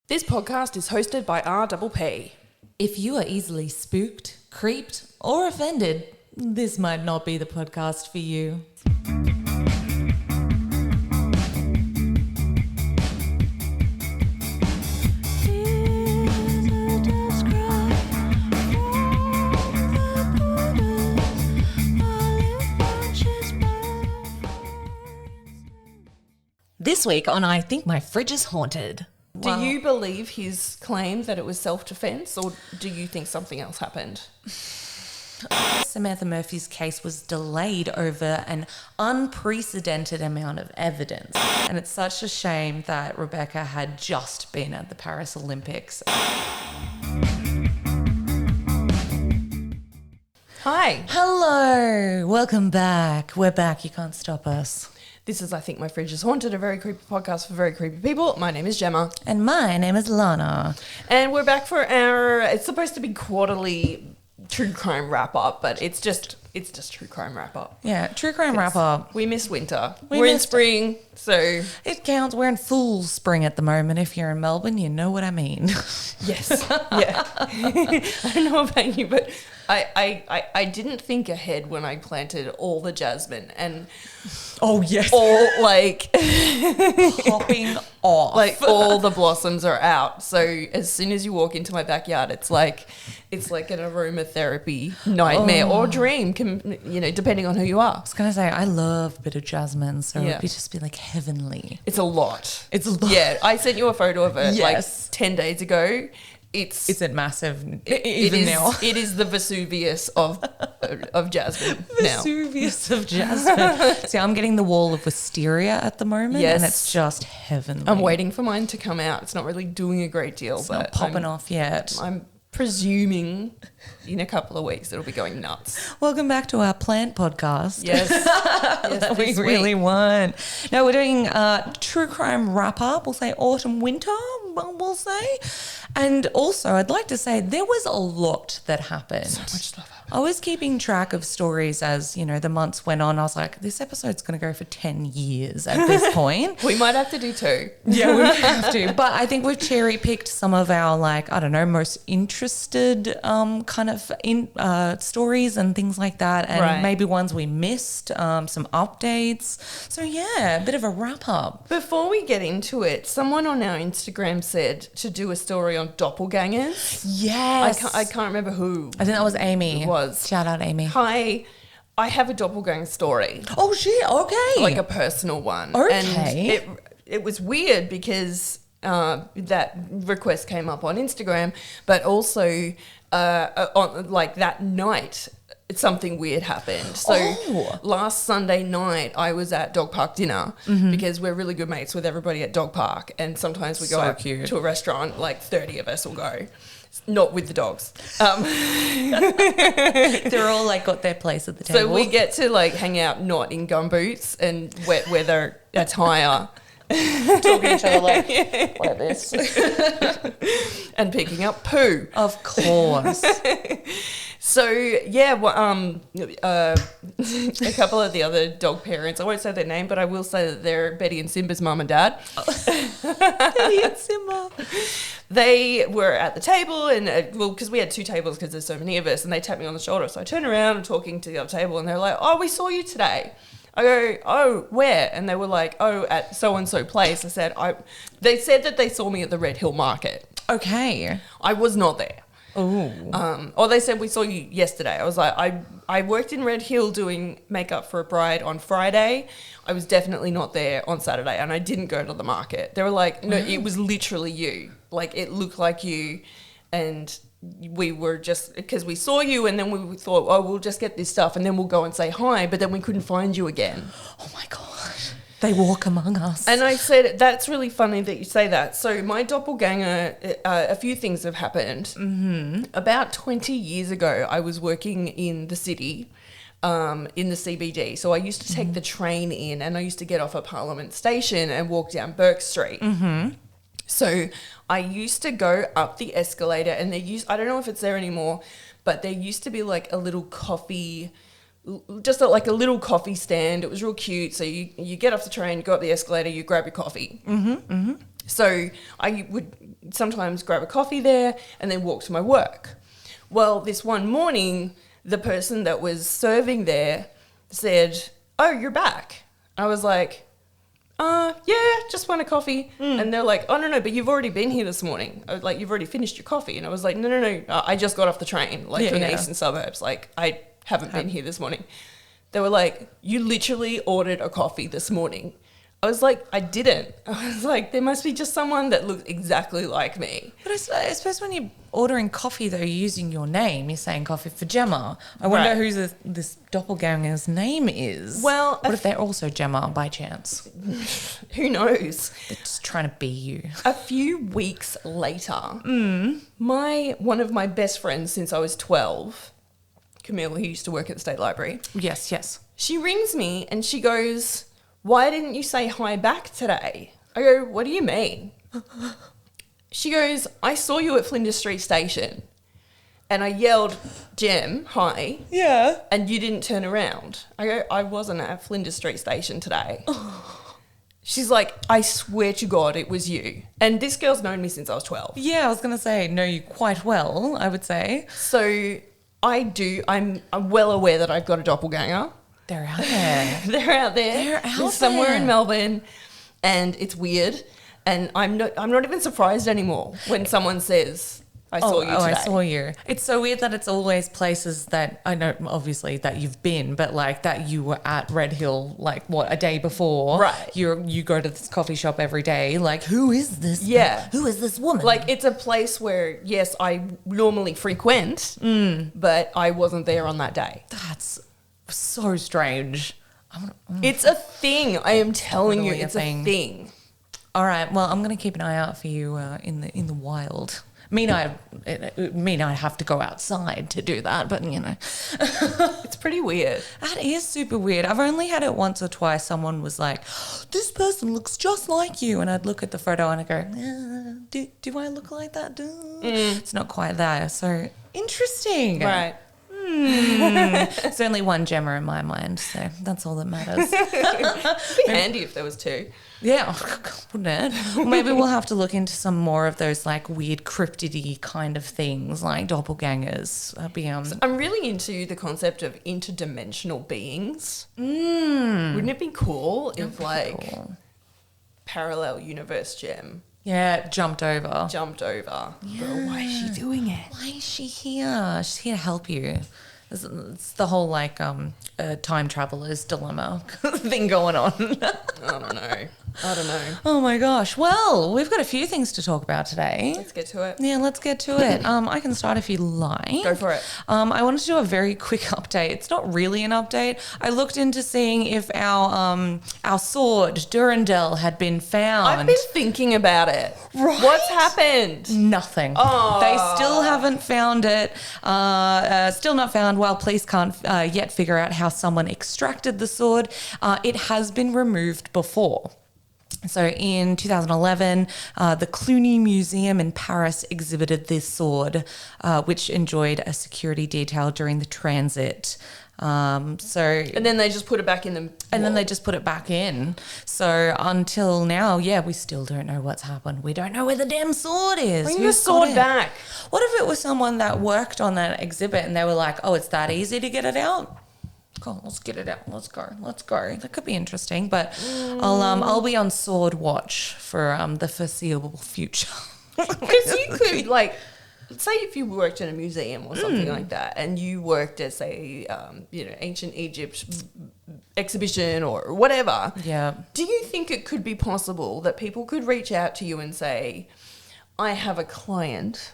This podcast is hosted by RPP. If you are easily spooked, creeped, or offended, this might not be the podcast for you. This week on I Think My Fridge is Haunted. Do you believe his claim that it was self-defense, or do you think something else happened? Samantha Murphy's case was delayed over an unprecedented amount of evidence. And it's such a shame that Rebecca had just been at the Paris Olympics. Hi. Hello. Welcome back. We're back. You can't stop us. This is I Think My Fridge is Haunted, a very creepy podcast for very creepy people. My name is Gemma. And my name is Lana. And we're back for our, it's supposed to be quarterly true crime wrap-up, but it's just true crime wrap-up. Yeah, true crime wrap-up. We miss winter. We're in spring, so... It counts. We're in full spring at the moment. If you're in Melbourne, you know what I mean. Yes. Yeah. I don't know about you, but I didn't think ahead when I planted all the jasmine and... Oh, yes. All, like... Popping off. Like, all the blossoms are out. So as soon as you walk into my backyard, it's like an aromatherapy nightmare or dream, depending on who you are. I was going to say, I love a bit of jasmine, so Yeah. it would just be like heavenly. It's a lot. It's a lot. Yeah, I sent you a photo of it Yes. like 10 days ago. It's massive it now? It is the Vesuvius of jasmine now. Vesuvius of jasmine. See, I'm getting the wall of wisteria at the moment, Yes. and it's just heavenly. I'm waiting for mine to come out. It's not really doing a great deal, It's but not popping off yet. I'm presuming in a couple of weeks it'll be going nuts. Welcome back to our plant podcast. Yes, That we really want. No, we're doing true crime wrap up. We'll say autumn, winter, we'll say. And also, I'd like to say there was a lot that happened. So much stuff happened. I was keeping track of stories as, the months went on. I was like, this episode's going to go for 10 years at this point. We might have to do two. Yeah, we might have to. But I think we've cherry-picked some of our, most interested kind of stories and things like that. And maybe ones we missed, some updates. So, yeah, a bit of a wrap-up. Before we get into it, someone on our Instagram said to do a story on doppelgangers. Yes. I can't remember who. I think that was Amy. It was. Shout out, Amy. Hi, I have a doppelganger story. Oh, shit. Okay. Like a personal one. Okay. And it was weird because that request came up on Instagram, but also on that night, something weird happened. So last Sunday night, I was at dog park dinner because we're really good mates with everybody at dog park, and sometimes we go out to a restaurant, like 30 of us will go. Not with the dogs. They're all got their place at the table. So we get to hang out not in gumboots and wet weather attire. Talking each other like this. And picking up poo. Of course. So, yeah, a couple of the other dog parents, I won't say their name, but I will say that they're Betty and Simba's mum and dad. Betty and Simba. They were at the table and, because we had two tables because there's so many of us, and they tapped me on the shoulder. So I turn around and talking to the other table, and they're like, oh, we saw you today. I go, oh, where? And they were like, oh, at so-and-so place. I said, they said that they saw me at the Red Hill Market. Okay. I was not there. Oh. Or they said, we saw you yesterday. I was like, I worked in Red Hill doing makeup for a bride on Friday. I was definitely not there on Saturday, and I didn't go to the market. They were like, no, it was literally you. It looked like you, and we were just, because we saw you, and then we thought, oh, we'll just get this stuff, and then we'll go and say hi, but then we couldn't find you again. Oh, my God. They walk among us. And I said, that's really funny that you say that. So my doppelganger, a few things have happened. Mm-hmm. About 20 years ago, I was working in the city, in the CBD. So I used to take the train in, and I used to get off at Parliament Station and walk down Burke Street. Mm-hmm. So I used to go up the escalator, and I don't know if it's there anymore, but there used to be a little coffee... just a little coffee stand. It was real cute. So you get off the train, you go up the escalator, you grab your coffee. Mm-hmm, mm-hmm. So I would sometimes grab a coffee there and then walk to my work. Well, this one morning, the person that was serving there said, "Oh, you're back." I was like, yeah, just want a coffee. And they're like, "Oh, no, but you've already been here this morning. Like, you've already finished your coffee." And I was like, no, I just got off the train, like, from the eastern suburbs. Like, I haven't been here this morning. They were like, "You literally ordered a coffee this morning." I was like, I didn't. I was like, there must be just someone that looks exactly like me. But I suppose when you're ordering coffee, though, you're using your name. You're saying coffee for Gemma. I wonder who this doppelganger's name is. Well, what if they're also Gemma by chance? Who knows? They're just trying to be you. A few weeks later, one of my best friends since I was 12, Camille, who used to work at the State Library. Yes. She rings me and she goes, "Why didn't you say hi back today?" I go, "What do you mean?" She goes, "I saw you at Flinders Street Station and I yelled, 'Gem, hi.' Yeah. And you didn't turn around." I go, "I wasn't at Flinders Street Station today." She's like, "I swear to God it was you." And this girl's known me since I was 12. Yeah, I was going to say, know you quite well, I would say. So I'm well aware that I've got a doppelganger. They're out there. They're out there. They're somewhere in Melbourne, and it's weird. And I'm not even surprised anymore when someone says, "I saw you today." I saw you. It's so weird that it's always places that I know, obviously, that you've been, but like that you were at Red Hill, like what, a day before. Right. You go to this coffee shop every day. Like, who is this? Yeah. Who is this woman? Like, it's a place where, yes, I normally frequent, but I wasn't there on that day. That's so strange. It's a thing. I am telling you, Totally a it's a thing. All right. Well, I'm going to keep an eye out for you in the wild. I mean, I have to go outside to do that, but you know, It's pretty weird. that is super weird. I've only had it once or twice. Someone was like, "This person looks just like you," and I'd look at the photo and I go, "Do I look like that? It's not quite there." So interesting, Right. It's only one Gemma in my mind, so that's all that matters. It'd be handy if there was two. Yeah, wouldn't it? Or maybe we'll have to look into some more of those like weird cryptidy kind of things, like doppelgangers. I'm really into the concept of interdimensional beings. Wouldn't it be cool if parallel universe Gem jumped over. But why is she doing it? Why is she here? She's here to help you. It's the whole like time traveler's dilemma thing going on. I don't know. Oh my gosh. Well, we've got a few things to talk about today. Let's get to it. Yeah, let's get to it. I can start if you like. Go for it. I wanted to do a very quick update. It's not really an update. I looked into seeing if our sword, Durandal, had been found. I've been thinking about it. Right? What's happened? Nothing. Oh. They still haven't found it. Still not found. While police can't yet figure out how someone extracted the sword, it has been removed before. So in 2011, the Cluny Museum in Paris exhibited this sword, which enjoyed a security detail during the transit. And then they just put it back in the then they just put it back in. So until now, we still don't know what's happened. We don't know where the damn sword is. Bring the sword back. What if it was someone that worked on that exhibit and they were like, "Oh, it's that easy to get it out? Cool, let's get it out. Let's go. That could be interesting, but I'll be on sword watch for the foreseeable future. Because you could, like, say if you worked in a museum or something like that, and you worked at, say, ancient Egypt exhibition or whatever. Yeah. Do you think it could be possible that people could reach out to you and say, "I have a client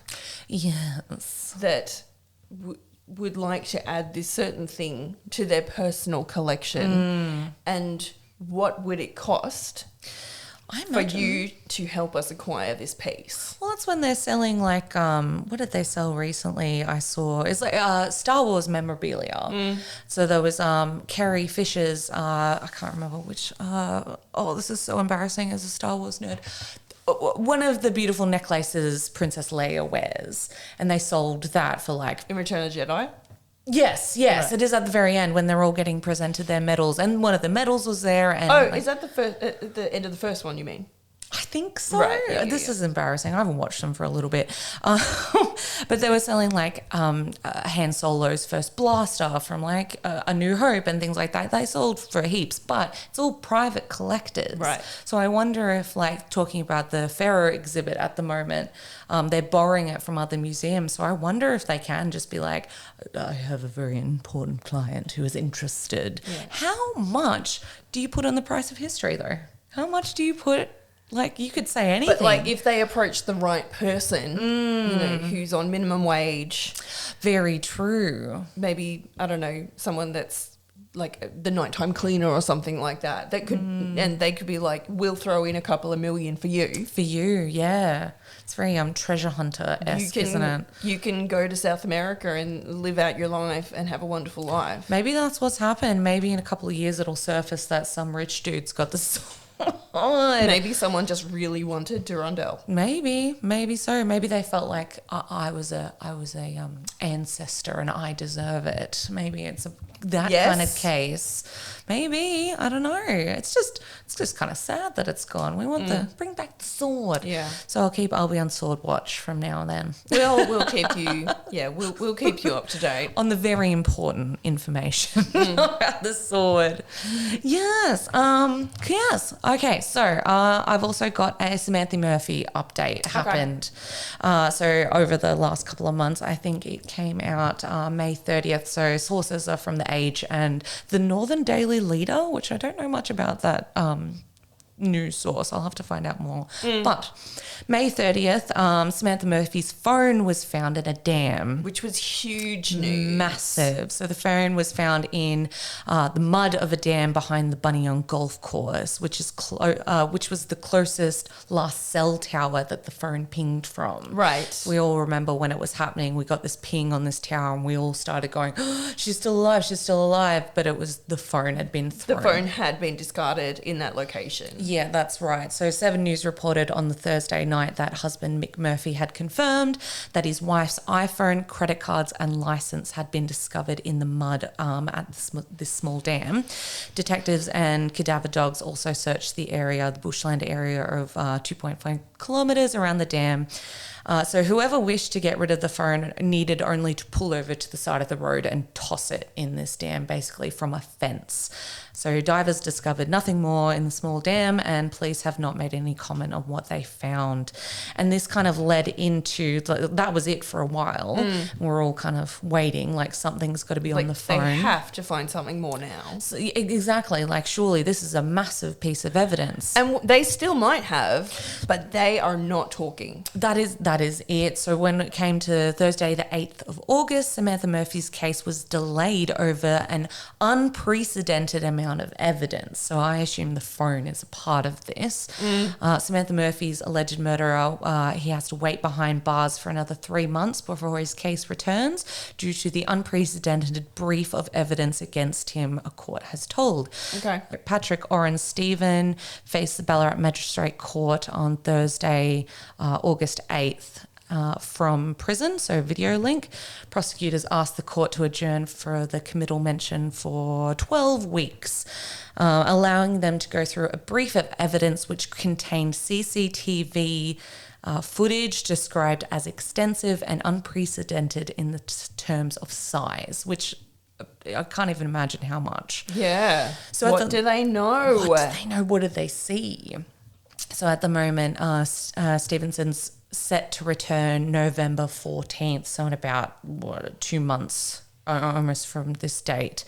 Yes. that would like to add this certain thing to their personal collection, and what would it cost for you to help us acquire this piece?" Well, that's when they're selling like what did they sell recently? I saw it's like Star Wars memorabilia. So there was Carrie Fisher's I can't remember which. This is so embarrassing as a Star Wars nerd. One of the beautiful necklaces Princess Leia wears, and they sold that for like In Return of the Jedi? Yes, right. It is at the very end when they're all getting presented their medals, and one of the medals was there. And is that the end of the first one? You mean? I think so. Right, This is embarrassing. I haven't watched them for a little bit. But they were selling like Han Solo's first blaster from like A New Hope and things like that. They sold for heaps, but it's all private collectors. Right. So I wonder if, like, talking about the Ferro exhibit at the moment, they're borrowing it from other museums. So I wonder if they can just be like, I have a very important client who is interested. Yeah. How much do you put on the price of history, though? How much do you put? Like, you could say anything. But, like, if they approach the right person, you know, who's on minimum wage. Very true. Maybe, I don't know, someone that's like the nighttime cleaner or something like that. That could, and they could be like, we'll throw in a couple of million for you. For you, yeah. It's very treasure hunter-esque, isn't it? You can go to South America and live out your life and have a wonderful life. Maybe that's what's happened. Maybe in a couple of years it'll surface that some rich dude's got this... Maybe someone just really wanted Durandal. Maybe so. Maybe they felt like I was a ancestor and I deserve it. Maybe it's that kind of case. Maybe, I don't know. It's just kind of sad that it's gone. We want to bring back the sword. Yeah. So I'll be on sword watch from now and then. We'll keep you. Yeah, we'll keep you up to date on the very important information about the sword. Yes. Yes. Okay. So I've also got a Samantha Murphy update happened. So over the last couple of months, I think it came out May 30th. So sources are from The Age and the Northern Daily Leader, which I don't know much about that news source. I'll have to find out more. But May 30th, Samantha Murphy's phone was found in a dam. Which was huge news. Massive. So the phone was found in the mud of a dam behind the Buninyong Golf Course, which is which was the closest last cell tower that the phone pinged from. Right. We all remember when it was happening, we got this ping on this tower and we all started going, oh, she's still alive, she's still alive. But it was the phone had been thrown. The phone had been discarded in that location. Yeah, that's right. So 7 News reported on the Thursday night that husband Mick Murphy had confirmed that his wife's iPhone, credit cards and license had been discovered in the mud at this small dam. Detectives and cadaver dogs also searched the area, the bushland area of 2.5 kilometres around the dam. So whoever wished to get rid of the phone needed only to pull over to the side of the road and toss it in this dam, basically from a fence. So divers discovered nothing more in the small dam and police have not made any comment on what they found. And this kind of led into, that was it for a while. We're all kind of waiting, like something's got to be on the phone. They have to find something more now. So, exactly, like surely this is a massive piece of evidence. And they still might have, but they are not talking. That is it. So when it came to Thursday, the 8th of August, Samantha Murphy's case was delayed over an unprecedented amount of evidence. So I assume the phone is a part of this. Samantha Murphy's alleged murderer, he has to wait behind bars for another 3 months before his case returns due to the unprecedented brief of evidence against him, a court has told. Okay. Patrick Oren Stephen faced the Ballarat Magistrate Court on Thursday, August 8th. From prison, so video link. Prosecutors asked the court to adjourn for the committal mention for 12 weeks, allowing them to go through a brief of evidence which contained CCTV footage described as extensive and unprecedented in the terms of size, which I can't even imagine how much. Yeah. So what do they know? What did they see? So at the moment, Stevenson's set to return November 14th, so in about 2 months almost from this date.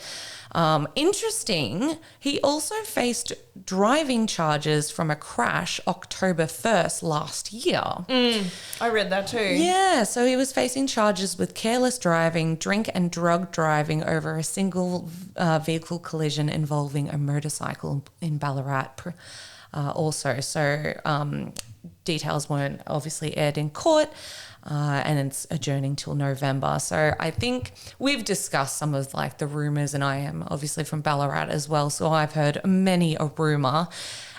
Interesting, he also faced driving charges from a crash October 1st last year. I read that too. Yeah, so he was facing charges with careless driving, drink and drug driving over a single vehicle collision involving a motorcycle in Ballarat also. So details weren't obviously aired in court, and it's adjourning till November. So I think we've discussed some of like the rumours, and I am obviously from Ballarat as well, so I've heard many a rumour.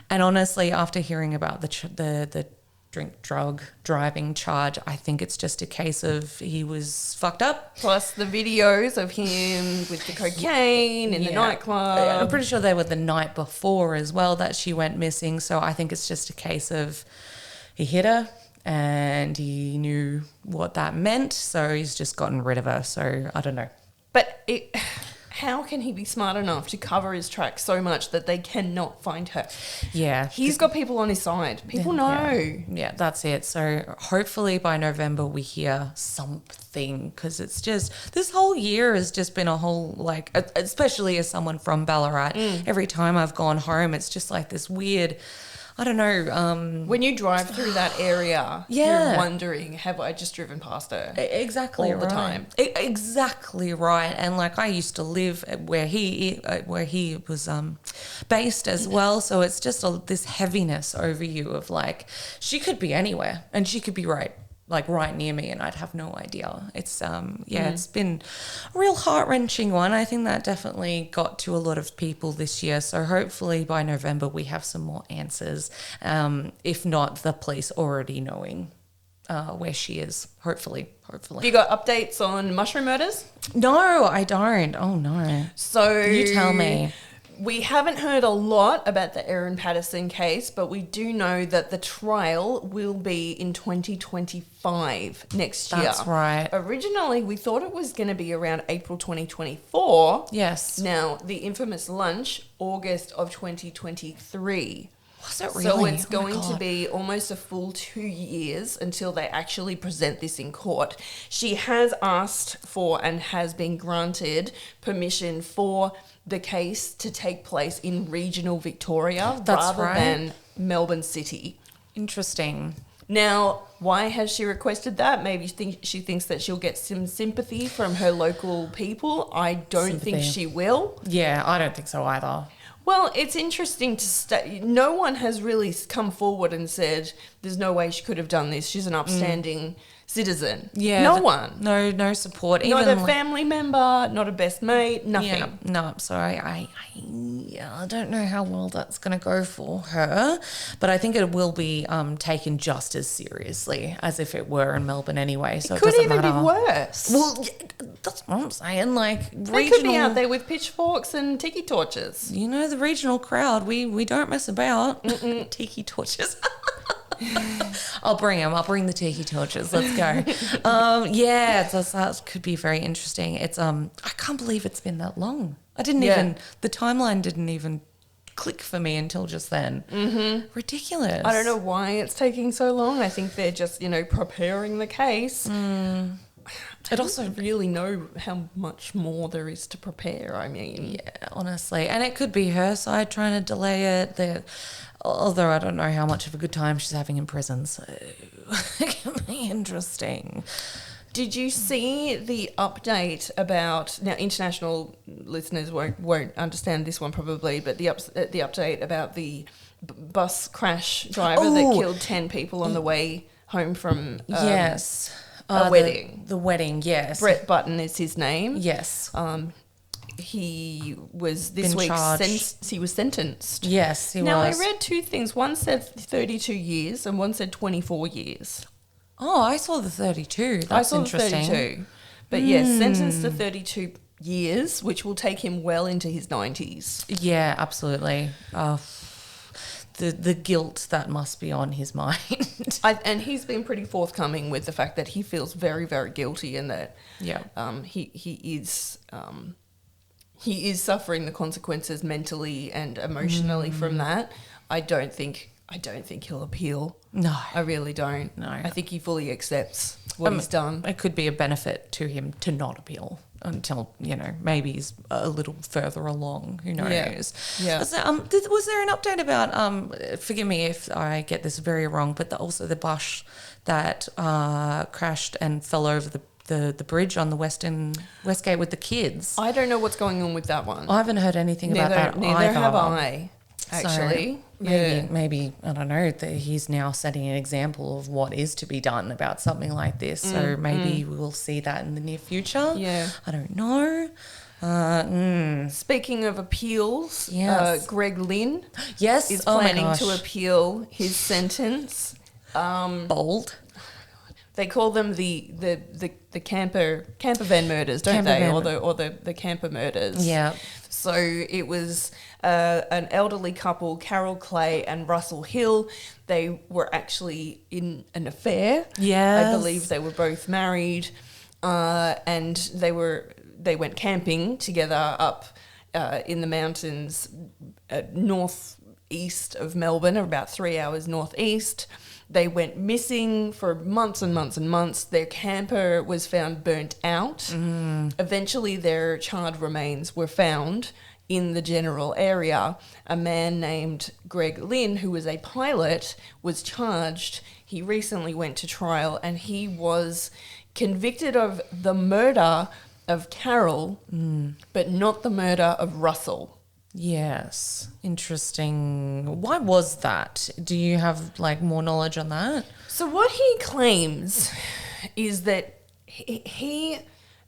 And honestly, after hearing about the drug driving charge. I think it's just a case of he was fucked up. Plus the videos of him with the cocaine in the nightclub. I'm pretty sure they were the night before as well that she went missing. So I think it's just a case of he hit her and he knew what that meant. So he's just gotten rid of her. So I don't know. But how can he be smart enough to cover his tracks so much that they cannot find her? Yeah. He's got people on his side. People know. Yeah, that's it. So hopefully by November we hear something, because it's just, this whole year has just been a whole, like, especially as someone from Ballarat, every time I've gone home, it's just like this weird, I don't know. When you drive through that area, you're wondering, have I just driven past her? Exactly all the time. Exactly right. And like, I used to live where he was based as well. So it's just this heaviness over you of like, she could be anywhere and she could be right near me and I'd have no idea. It's it's been a real heart-wrenching one. I think that definitely got to a lot of people this year. So hopefully by November we have some more answers. If not, the police already knowing where she is. Hopefully. Have you got updates on mushroom murders? No, I don't. Oh no. So you tell me. We haven't heard a lot about the Erin Patterson case, but we do know that the trial will be in 2025 next year. That's right. Originally, we thought it was going to be around April 2024. Yes. Now, the infamous lunch, August of 2023. Was it really? So it's going to be almost a full 2 years until they actually present this in court. She has asked for and has been granted permission for the case to take place in regional Victoria rather than Melbourne City. Interesting. Now, why has she requested that? Maybe she thinks that she'll get some sympathy from her local people. I don't think she will. Yeah, I don't think so either. Well, it's interesting to no one has really come forward and said there's no way she could have done this. She's an upstanding citizen. Yeah. No one. No support. Not a family member, not a best mate, nothing. Yeah, no, so I don't know how well that's going to go for her, but I think it will be taken just as seriously as if it were in Melbourne anyway. So it could doesn't even matter. be worse. Well, that's what I'm saying. Like, they could be out there with pitchforks and tiki torches. You know, the regional crowd, we don't mess about. Tiki torches. I'll bring them. I'll bring the tiki torches. Let's go. That could be very interesting. It's I can't believe it's been that long. I didn't even, the timeline didn't even click for me until just then. Ridiculous. I don't know why it's taking so long. I think they're just, preparing the case. I also really know how much more there is to prepare. I mean, yeah, honestly, and it could be her side trying to delay it. Although I don't know how much of a good time she's having in prison, so it can be interesting. Did you see the update about, now international listeners won't understand this one probably, but the update about the bus crash driver that killed 10 people on the way home from a wedding. The wedding, yes. Brett Button is his name. Yes. He was he was sentenced. Yes, he was. Now, I read two things. One said 32 years and one said 24 years. Oh, I saw the 32. That's interesting. The 32. But yes, sentenced to 32 years, which will take him well into his 90s. Yeah, absolutely. The guilt that must be on his mind. And he's been pretty forthcoming with the fact that he feels very, very guilty and that he is suffering the consequences mentally and emotionally from that. I don't think he'll appeal. No. I really don't. No. I think he fully accepts what he's done. It could be a benefit to him to not appeal until, maybe he's a little further along. Who knows? Yeah. Was there an update about, forgive me if I get this very wrong, but also the bus that crashed and fell over the bridge on the Westgate with the kids? I don't know what's going on with that one. I haven't heard anything about that neither either. have I, actually. So maybe, I don't know, that he's now setting an example of what is to be done about something like this. So maybe we'll see that in the near future. Yeah. I don't know. Speaking of appeals, yes. Greg Lynn is planning to appeal his sentence. Bold. They call them the camper van murders, don't they? Or the camper murders. Yeah. So it was an elderly couple, Carol Clay and Russell Hill. They were actually in an affair. Yes. I believe they were both married, and they went camping together up in the mountains northeast of Melbourne, about 3 hours northeast. They went missing for months and months and months. Their camper was found burnt out. Eventually, their charred remains were found in the general area. A man named Greg Lynn, who was a pilot, was charged. He recently went to trial and he was convicted of the murder of Carol, but not the murder of Russell. Yes. Interesting. Why was that? Do you have more knowledge on that? So what he claims is that he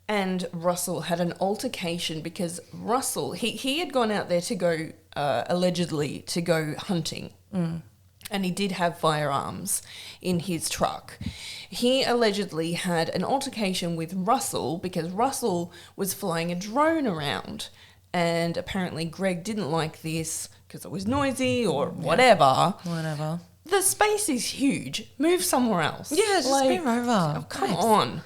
and Russell had an altercation because Russell, he had gone out there to go, allegedly, to go hunting. And he did have firearms in his truck. He allegedly had an altercation with Russell because Russell was flying a drone around. And apparently Greg didn't like this because it was noisy or whatever. Whatever. The space is huge. Move somewhere else. Yeah, just move over. Oh, come on.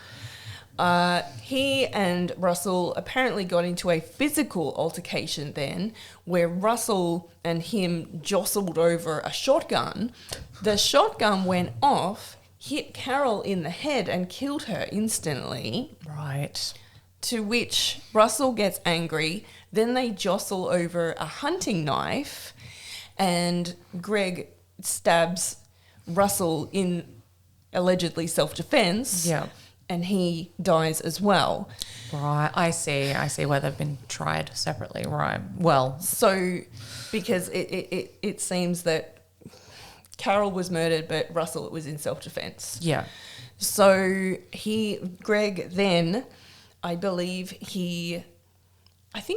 He and Russell apparently got into a physical altercation then where Russell and him jostled over a shotgun. The shotgun went off, hit Carol in the head and killed her instantly. Right. To which Russell gets angry. Then they jostle over a hunting knife and Greg stabs Russell in allegedly self-defense. Yeah. And he dies as well. Right. I see where they've been tried separately. Right. Well. So because it seems that Carol was murdered, but Russell, it was in self-defense. Yeah. So Greg then, I think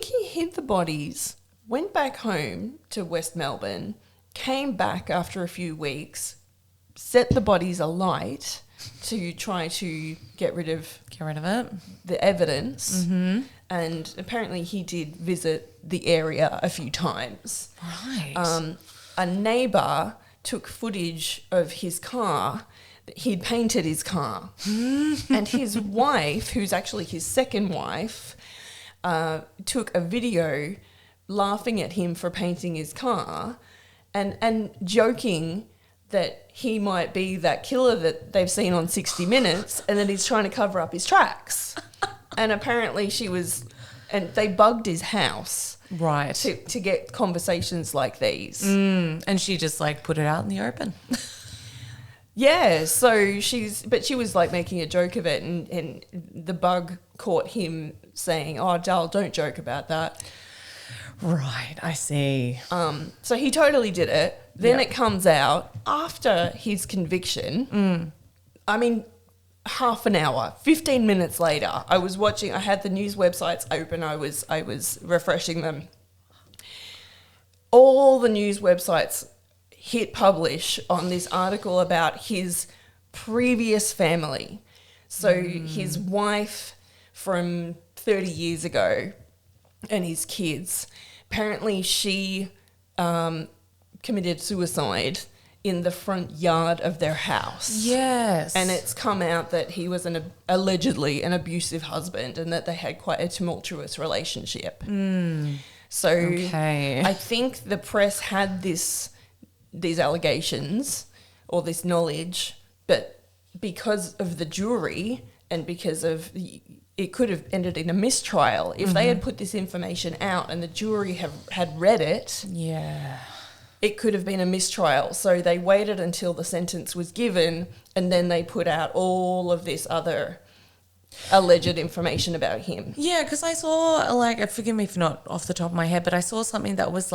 he hid the bodies, went back home to West Melbourne, came back after a few weeks, set the bodies alight to try to get rid of it, the evidence. And apparently he did visit the area a few times. Right. A neighbour took footage of his car. He'd painted his car. And his wife, who's actually his second wife, took a video laughing at him for painting his car and joking that he might be that killer that they've seen on 60 Minutes and that he's trying to cover up his tracks. And apparently and they bugged his house. Right. To get conversations like these. And she just put it out in the open. Yeah, so she was making a joke of it and the bug caught him saying, "Oh, Dal, don't joke about that." Right, I see. So he totally did it. Then it comes out after his conviction. I mean, half an hour, 15 minutes later, I had the news websites open. I was refreshing them. All the news websites hit publish on this article about his previous family. So his wife from 30 years ago and his kids. Apparently she committed suicide in the front yard of their house. Yes. And it's come out that he was allegedly an abusive husband and that they had quite a tumultuous relationship. So I think the press had these allegations or this knowledge, but because of the jury and because of it could have ended in a mistrial if they had put this information out and the jury had read it. Yeah. It could have been a mistrial. So they waited until the sentence was given and then they put out all of this other alleged information about him. Yeah, because I saw, forgive me if not off the top of my head, but I saw something that was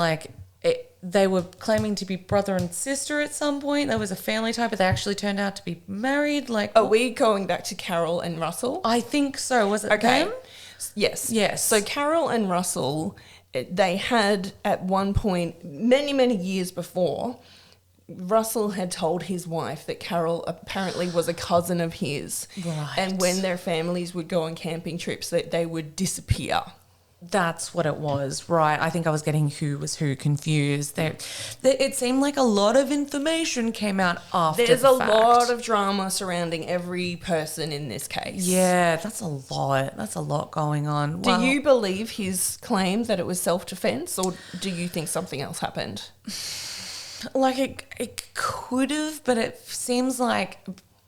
they were claiming to be brother and sister at some point. There was a family tie, but they actually turned out to be married. Are we going back to Carol and Russell? I think so. Was it them? Yes. Yes. So Carol and Russell, they had at one point, many, many years before, Russell had told his wife that Carol apparently was a cousin of his. Right. And when their families would go on camping trips, that they would disappear. That's what it was, right? I think I was getting who was who confused. It seemed like a lot of information came out after There's the a fact. lot of drama surrounding every person in this case. Yeah, that's a lot. That's a lot going on. Do you believe his claim that it was self-defense, or do you think something else happened? Like it could have, but it seems like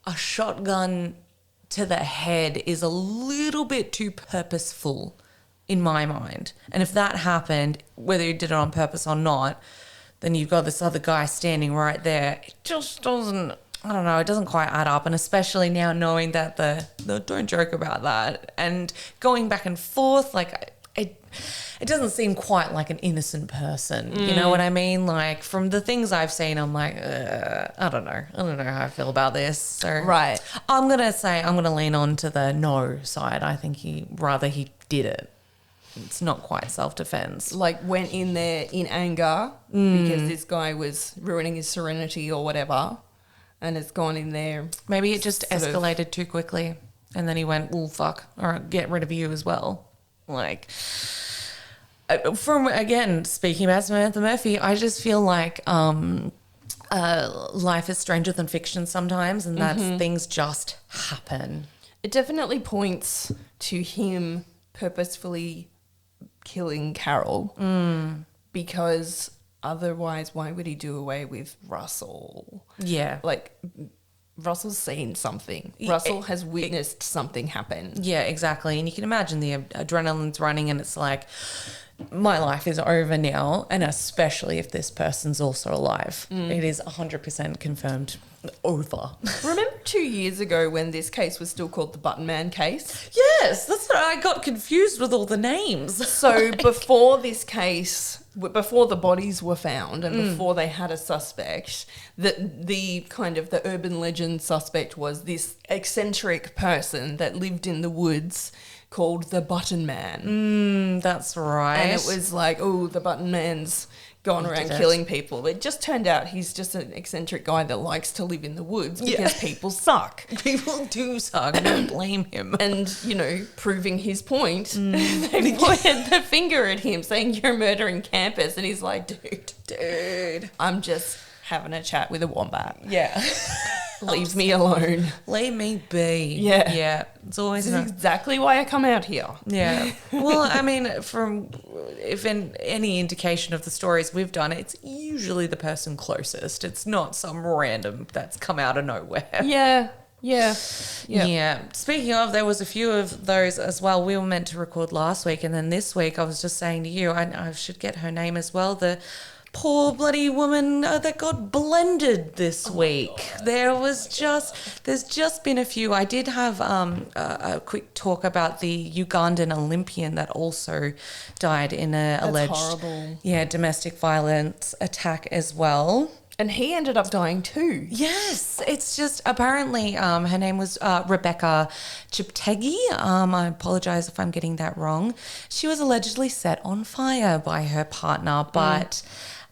a shotgun to the head is a little bit too purposeful in my mind. And if that happened, whether you did it on purpose or not, then you've got this other guy standing right there. It just doesn't, I don't know, it doesn't quite add up. And especially now knowing that the don't joke about that and going back and forth, like it doesn't seem quite like an innocent person. You know what I mean? Like from the things I've seen, I'm like, I don't know how I feel about this. So Right. I'm going to lean on to the no side. I think he did it. It's not quite self-defense. Like went in there in anger because this guy was ruining his serenity or whatever, and has gone in there. Maybe it just escalated too quickly, and then he went, "Oh fuck, all right, get rid of you as well." Like, from again speaking about Samantha Murphy, I just feel like life is stranger than fiction sometimes, and that's things just happen. It definitely points to him purposefully killing Carol because otherwise why would he do away with Russell? Yeah. Like Russell's seen something. Russell has witnessed something happen. Yeah, exactly. And you can imagine the adrenaline's running and it's like, my life is over now, and especially if this person's also alive. It is 100% confirmed over. Remember 2 years ago when this case was still called the Button Man case? Yes, that's what I got confused with all the names. So before this case, before the bodies were found and before they had a suspect, the kind of the urban legend suspect was this eccentric person that lived in the woods called the Button Man. That's right. And it was like, oh, the Button Man's gone around killing people. It just turned out he's just an eccentric guy that likes to live in the woods because people suck. People do suck. I don't blame him. And, you know, proving his point, they pointed the finger at him saying, you're murdering campers. And he's like, dude, I'm just having a chat with a wombat. Yeah. Leave me alone. Leave me be. Yeah. Yeah. It's always This is exactly why I come out here. Yeah. Well, I mean, if in any indication of the stories we've done, it's usually the person closest. It's not some random that's come out of nowhere. Yeah. Yeah. Speaking of, there was a few of those as well. We were meant to record last week, and then this week I was just saying to you, I should get her name as well. The poor bloody woman that got blended this week. There's just been a few. I did have a quick talk about the Ugandan Olympian that also died in a alleged horrible. Domestic violence attack as well. And he ended up dying too. Yes, it's just apparently her name was Rebecca Chiptegi. I apologize if I'm getting that wrong. She was allegedly set on fire by her partner, but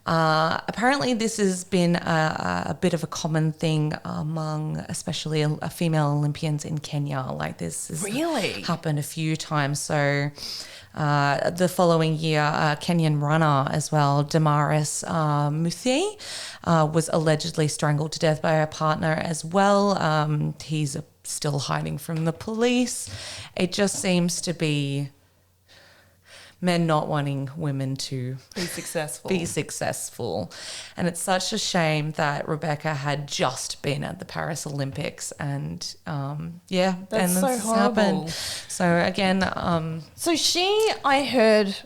apparently this has been a bit of a common thing among especially female Olympians in Kenya. Like this has Really? happened a few times. So the following year, Kenyan runner as well, Damaris Muthie, was allegedly strangled to death by her partner as well. He's still hiding from the police. It just seems to be men not wanting women to be successful. And it's such a shame that Rebecca had just been at the Paris Olympics and That's so this horrible. happened. So again, So she, I heard,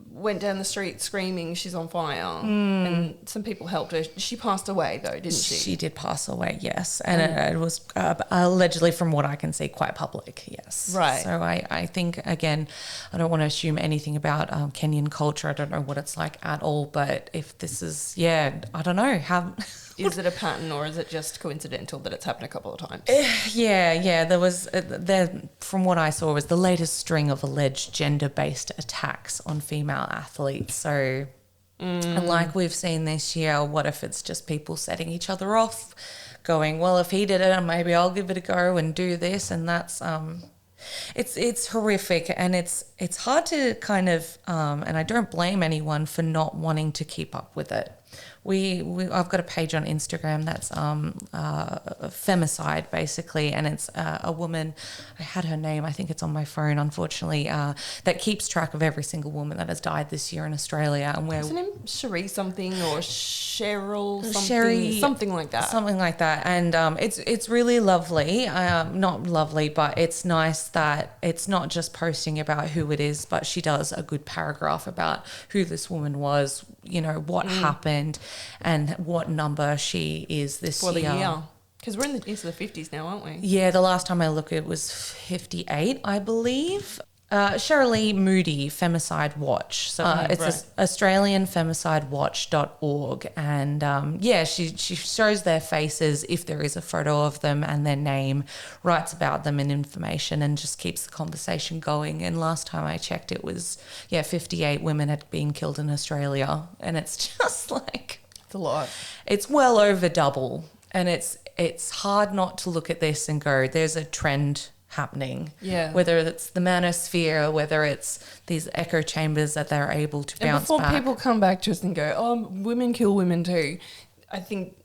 went down the street screaming she's on fire and some people helped her. She passed away though, didn't she? She did pass away, yes. And it was allegedly, from what I can see, quite public, yes. Right. So I think, again, I don't want to assume anything about Kenyan culture. I don't know what it's like at all. But if this is, I don't know. How Is it a pattern or is it just coincidental that it's happened a couple of times? There was, from what I saw, was the latest string of alleged gender-based attacks on female athletes. So And like we've seen this year, what if it's just people setting each other off, going, well, if he did it, maybe I'll give it a go and do this. And that's it's horrific, and it's hard to kind of and I don't blame anyone for not wanting to keep up with it. I've got a page on Instagram that's femicide basically, and it's a woman. I had her name, I think it's on my phone, unfortunately, that keeps track of every single woman that has died this year in Australia. And Isn't it Cherie something or Cheryl something? Sherry, something like that. Something like that. And it's really lovely. Not lovely, but it's nice that it's not just posting about who it is, but she does a good paragraph about who this woman was, what happened and what number she is this for year. the year. Because we're into the 50s now, aren't we? Yeah, the last time I looked, it was 58, I believe. Shirley Moody, Femicide Watch. So it's AustralianFemicideWatch.org. And she shows their faces if there is a photo of them, and their name, writes about them and information, and just keeps the conversation going. And last time I checked, it was, 58 women had been killed in Australia. And it's just like... It's a lot. It's well over double. And it's hard not to look at this and go, there's a trend happening. Yeah. Whether it's the manosphere, whether it's these echo chambers that they're able to bounce before back. People come back to us and go, oh, women kill women too. I think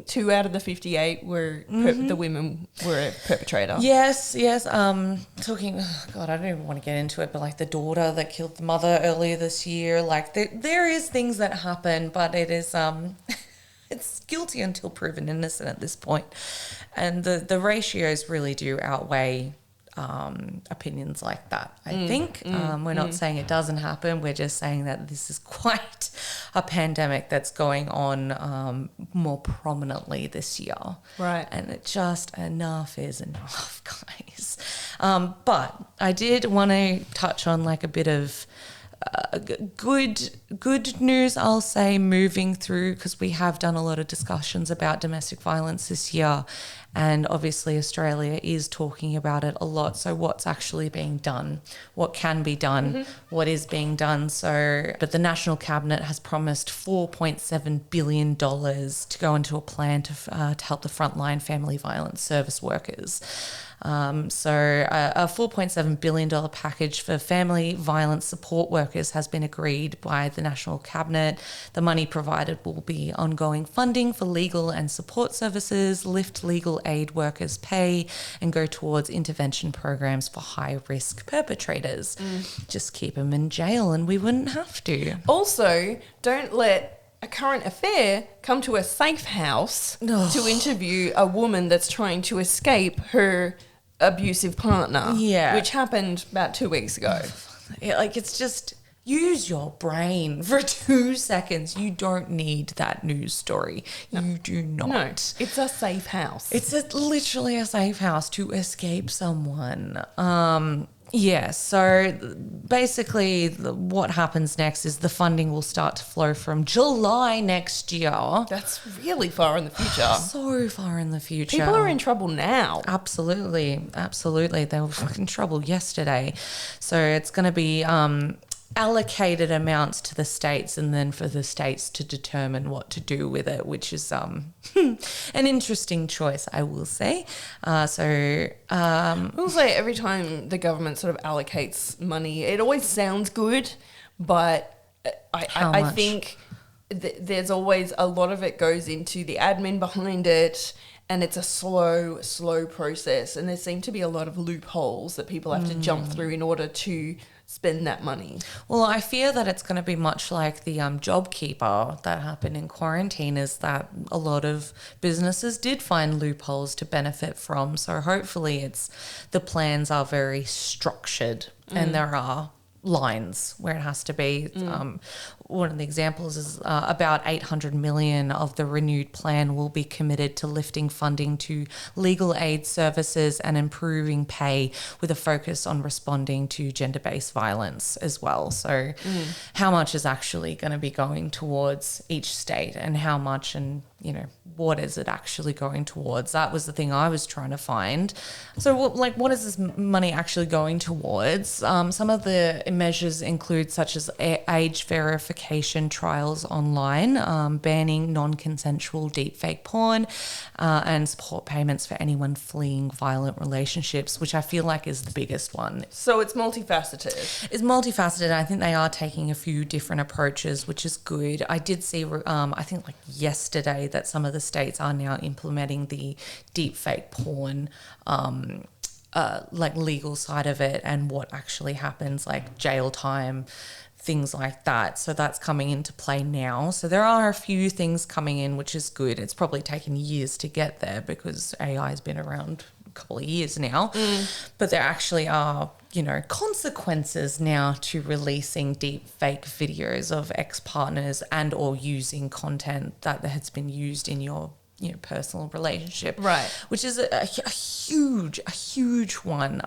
2 out of the 58 were the women were a perpetrator. Yes. Talking, God, I don't even want to get into it, but like the daughter that killed the mother earlier this year, like there is things that happen, but it is it's guilty until proven innocent at this point. And the ratios really do outweigh opinions like that, I think. We're not saying it doesn't happen. We're just saying that this is quite a pandemic that's going on more prominently this year. Right. And it just, enough is enough, guys. But I did want to touch on like a bit of good news, I'll say, moving through, because we have done a lot of discussions about domestic violence this year, and obviously Australia is talking about it a lot. So what's actually being done, what can be done, what is being done. But the National Cabinet has promised $4.7 billion to go into a plan to help the frontline family violence service workers. So a $4.7 billion package for family violence support workers has been agreed by the National Cabinet. The money provided will be ongoing funding for legal and support services, lift legal aid workers' pay, and go towards intervention programs for high-risk perpetrators. Just keep them in jail and we wouldn't have to. Also, don't let a current affair come to a safe house to interview a woman that's trying to escape her abusive partner, which happened about 2 weeks ago. It's just, use your brain for 2 seconds. You don't need that news story. No. You do not. No, it's a safe house. It's literally a safe house to escape someone. So basically what happens next is the funding will start to flow from July next year. That's really far in the future. So far in the future. People are in trouble now. Absolutely. They were in trouble yesterday. So it's going to be allocated amounts to the states, and then for the states to determine what to do with it, which is an interesting choice, I will say. I will say every time the government sort of allocates money, it always sounds good, but I think there's always a lot of it goes into the admin behind it, and it's a slow process, and there seem to be a lot of loopholes that people have to jump through in order to spend that money. Well, I fear that it's going to be much like the JobKeeper that happened in quarantine, is that a lot of businesses did find loopholes to benefit from. So hopefully the plans are very structured and there are lines where it has to be. One of the examples is about 800 million of the renewed plan will be committed to lifting funding to legal aid services and improving pay, with a focus on responding to gender-based violence as well. So how much is actually going to be going towards each state, and how much, and what is it actually going towards? That was the thing I was trying to find. So what is this money actually going towards? Some of the measures include such as age verification verification trials online, banning non-consensual deepfake porn, and support payments for anyone fleeing violent relationships, which I feel like is the biggest one. So it's multifaceted. It's multifaceted. I think they are taking a few different approaches, which is good. I did see, I think like yesterday, that some of the states are now implementing the deepfake porn like legal side of it and what actually happens, like jail time, things like that. So that's coming into play now. So there are a few things coming in, which is good. It's probably taken years to get there because AI has been around a couple of years now. But there actually are, consequences now to releasing deep fake videos of ex-partners and or using content that has been used in your personal relationship, right? Which is a huge one.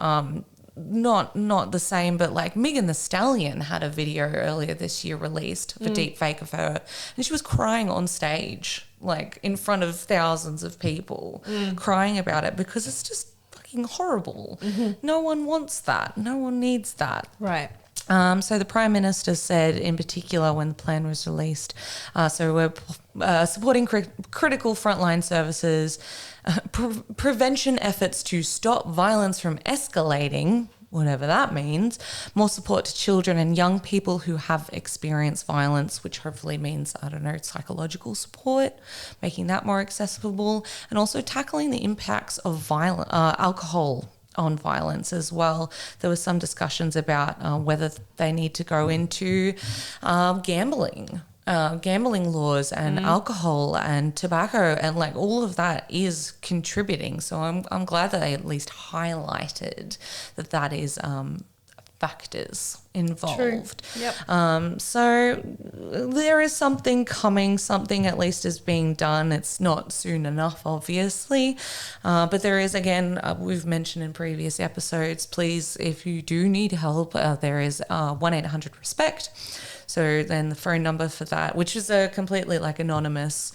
Not the same, but like Megan Thee Stallion had a video earlier this year released for deep fake of her, and she was crying on stage, like in front of thousands of people, crying about it because it's just fucking horrible. No one wants that. No one needs that. Right. So the Prime Minister said, in particular, when the plan was released, so we're supporting critical frontline services, prevention efforts to stop violence from escalating, whatever that means, more support to children and young people who have experienced violence, which hopefully means, psychological support, making that more accessible, and also tackling the impacts of alcohol on violence as well. There was some discussions about whether they need to go into gambling laws and alcohol and tobacco, and like all of that is contributing. So I'm glad that they at least highlighted that is factors involved. True. Yep. So there is something coming, something at least is being done. It's not soon enough, obviously, but there is, again, we've mentioned in previous episodes, please, if you do need help, there is 1-800-RESPECT. So then the phone number for that, which is a completely like anonymous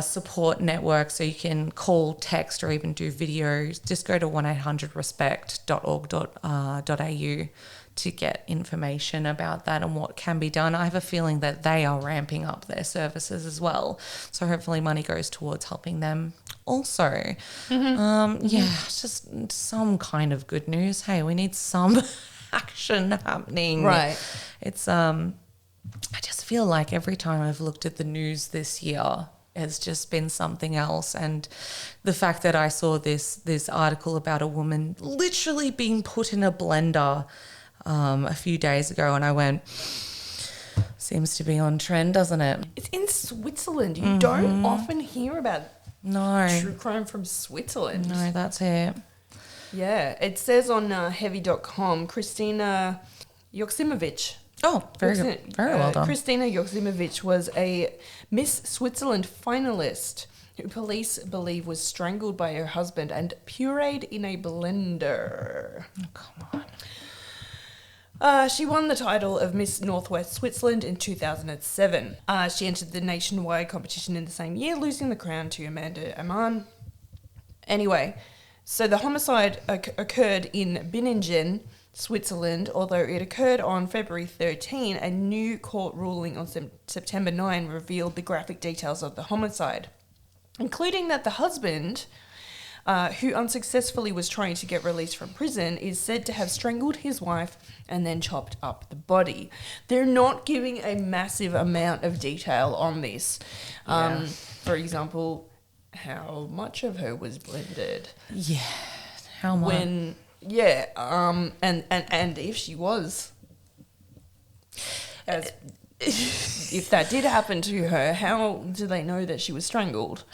support network. So you can call, text, or even do videos. Just go to 1-800-RESPECT.org.au to get information about that and what can be done. I have a feeling that they are ramping up their services as well. So hopefully money goes towards helping them also. It's just some kind of good news. Hey, we need some action happening. Right. It's I just feel like every time I've looked at the news this year, it's just been something else. And the fact that I saw this article about a woman literally being put in a blender a few days ago, and I went, seems to be on trend, doesn't it? It's in Switzerland. You don't often hear about true crime from Switzerland. No, that's it. Yeah, it says on heavy.com, Christina Joksimovic. Oh, very good. Very well done. Christina Joksimovic was a Miss Switzerland finalist who police believe was strangled by her husband and pureed in a blender. Oh, come on. She won the title of Miss Northwest Switzerland in 2007. She entered the nationwide competition in the same year, losing the crown to Amanda Amann. Anyway, so the homicide occurred in Binningen, Switzerland, although it occurred on February 13. A new court ruling on September 9 revealed the graphic details of the homicide, including that the husband, who unsuccessfully was trying to get released from prison, is said to have strangled his wife and then chopped up the body. They're not giving a massive amount of detail on this. For example, how much of her was blended? Yeah, how much? And if she was, if that did happen to her, how do they know that she was strangled?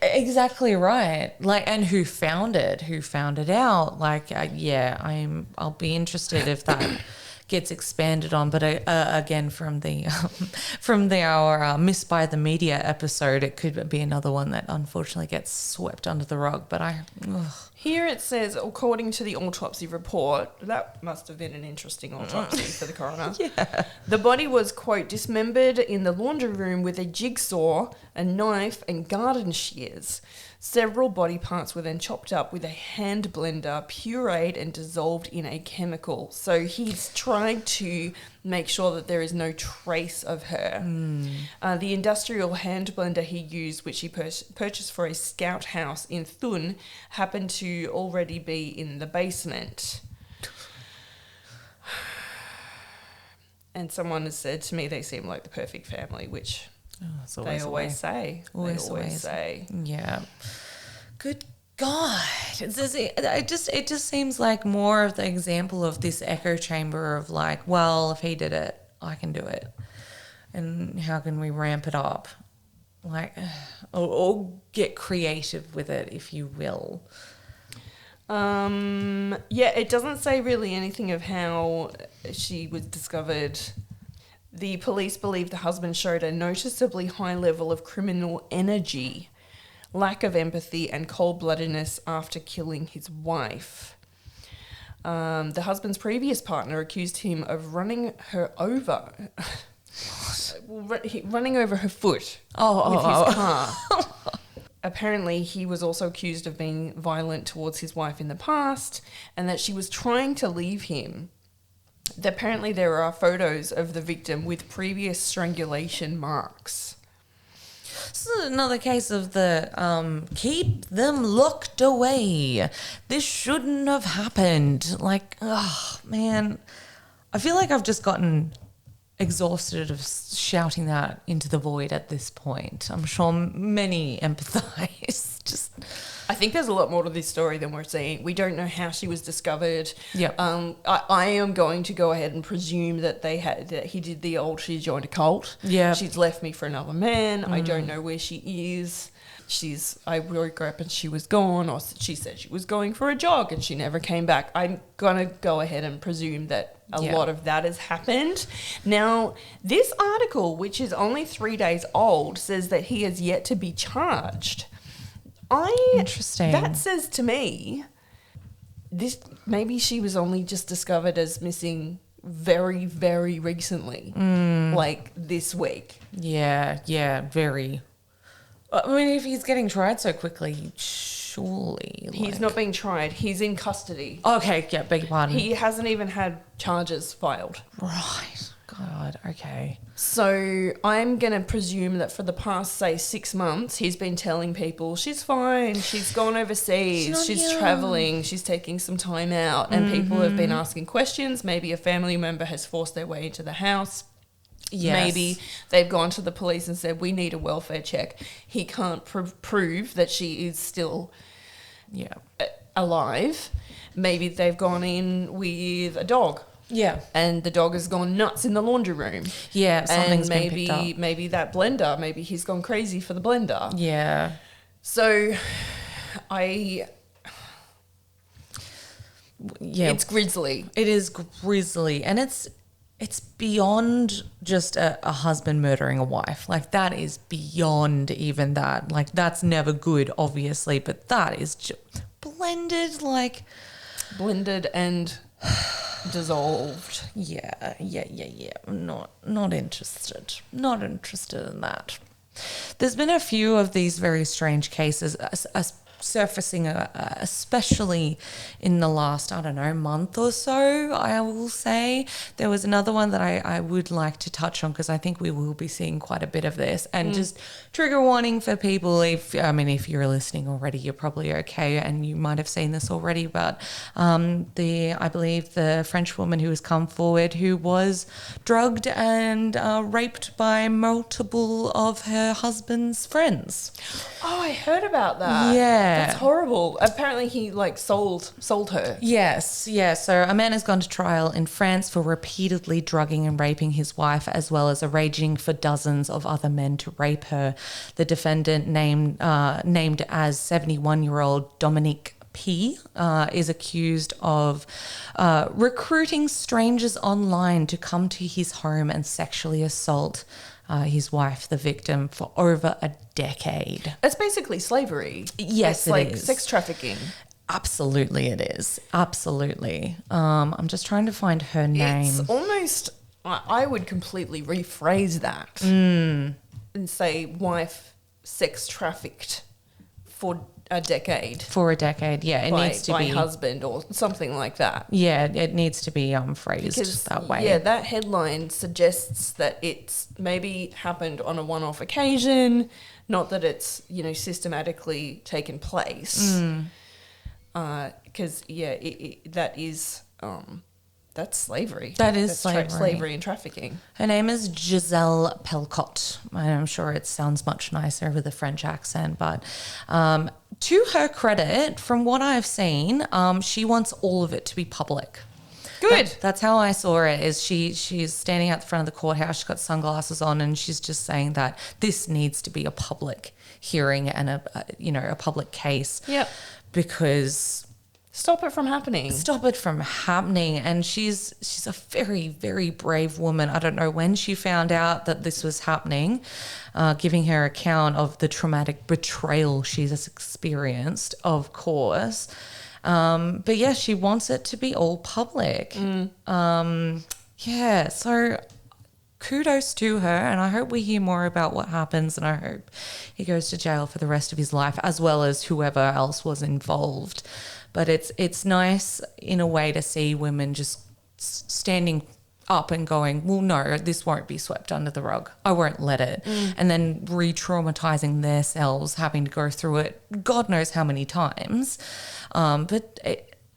Exactly right. And who found it? Who found it out? I'll be interested if that gets expanded on. But again, from our Missed by the Media episode, it could be another one that unfortunately gets swept under the rug. But Here it says, according to the autopsy report, that must have been an interesting autopsy for the coroner. Yeah. The body was, quote, dismembered in the laundry room with a jigsaw, a knife and garden shears. Several body parts were then chopped up with a hand blender, pureed and dissolved in a chemical. So he's trying to make sure that there is no trace of her. The industrial hand blender he used, which he purchased for a scout house in Thun, happened to already be in the basement. And someone has said to me they seem like the perfect family, which they always say. Always say. Yeah. Good God. It just seems like more of the example of this echo chamber of like, well, if he did it, I can do it. And how can we ramp it up? Like, or get creative with it, if you will. Yeah, it doesn't say really anything of how she was discovered. The police believe the husband showed a noticeably high level of criminal energy, lack of empathy, and cold-bloodedness after killing his wife. The husband's previous partner accused him of running her over. Running over her foot with his car. Apparently, he was also accused of being violent towards his wife in the past and that she was trying to leave him. Apparently, there are photos of the victim with previous strangulation marks. This is another case of the keep them locked away. This shouldn't have happened. Like, oh, man. I feel like I've just gotten exhausted of shouting that into the void at this point. I'm sure many empathise. I think there's a lot more to this story than we're seeing. We don't know how she was discovered. Yep. I am going to go ahead and presume that he did the old she joined a cult. Yeah. She's left me for another man. I don't know where she is. I woke up and she was gone, or she said she was going for a jog and she never came back. I'm going to go ahead and presume that a lot of that has happened. Now, this article, which is only 3 days old, says that he has yet to be charged. Interesting. That says to me, maybe she was only just discovered as missing very, very recently, like this week. Yeah, very. I mean, if he's getting tried so quickly, surely. He's not being tried. He's in custody. Okay, yeah, beg your pardon. He hasn't even had charges filed. Right. God, okay. So I'm going to presume that for the past, say, 6 months, he's been telling people she's fine, she's gone overseas, she's traveling, she's taking some time out, and people have been asking questions. Maybe a family member has forced their way into the house. Yes. Maybe they've gone to the police and said, we need a welfare check. He can't prove that she is still alive. Maybe they've gone in with a dog. Yeah. And the dog has gone nuts in the laundry room. Yeah, something's been picked up. Maybe that blender, maybe he's gone crazy for the blender. Yeah. So it's grisly. It is grisly. And it's beyond just a husband murdering a wife. Like, that is beyond even that. Like, that's never good, obviously, but that is just blended and dissolved. Yeah. Not interested. Not interested in that. There's been a few of these very strange cases surfacing, especially in the last, month or so, I will say. There was another one that I would like to touch on because I think we will be seeing quite a bit of this. And just trigger warning for people, if you're listening already, you're probably okay and you might have seen this already, but I believe the French woman who has come forward who was drugged and raped by multiple of her husband's friends. Oh, I heard about that. Yeah. That's horrible. Apparently he sold her. Yes. So a man has gone to trial in France for repeatedly drugging and raping his wife, as well as arranging for dozens of other men to rape her. The defendant, named as 71-year-old Dominique P, is accused of recruiting strangers online to come to his home and sexually assault his wife, the victim, for over a decade. It's basically slavery. Yes, it is. Sex trafficking. Absolutely it is. Absolutely. I'm just trying to find her name. It's almost, I would completely rephrase that and say wife sex trafficked for a decade. For a decade, yeah. It needs to by be husband or something like that. Yeah, it needs to be phrased Because, that way. yeah, that headline suggests that it's maybe happened on a one-off occasion, not that it's, you know, systematically taken place. Because, that is... that's slavery. That's slavery. Slavery and trafficking. Her name is Giselle Pelcott. I'm sure it sounds much nicer with a French accent, but to her credit, from what I've seen, she wants all of it to be public. Good. That's how I saw it. Is she's standing at the front of the courthouse. She's got sunglasses on, and she's just saying that this needs to be a public hearing and a public case. Yep. Because stop it from happening. And she's a very, very brave woman. I don't know when she found out that this was happening, giving her account of the traumatic betrayal she's experienced, of course. But yeah, she wants it to be all public. So kudos to her, and I hope we hear more about what happens, and I hope he goes to jail for the rest of his life, as well as whoever else was involved. But it's nice in a way to see women just standing up and going, well, no, this won't be swept under the rug. I won't let it. And then re-traumatizing themselves, having to go through it God knows how many times.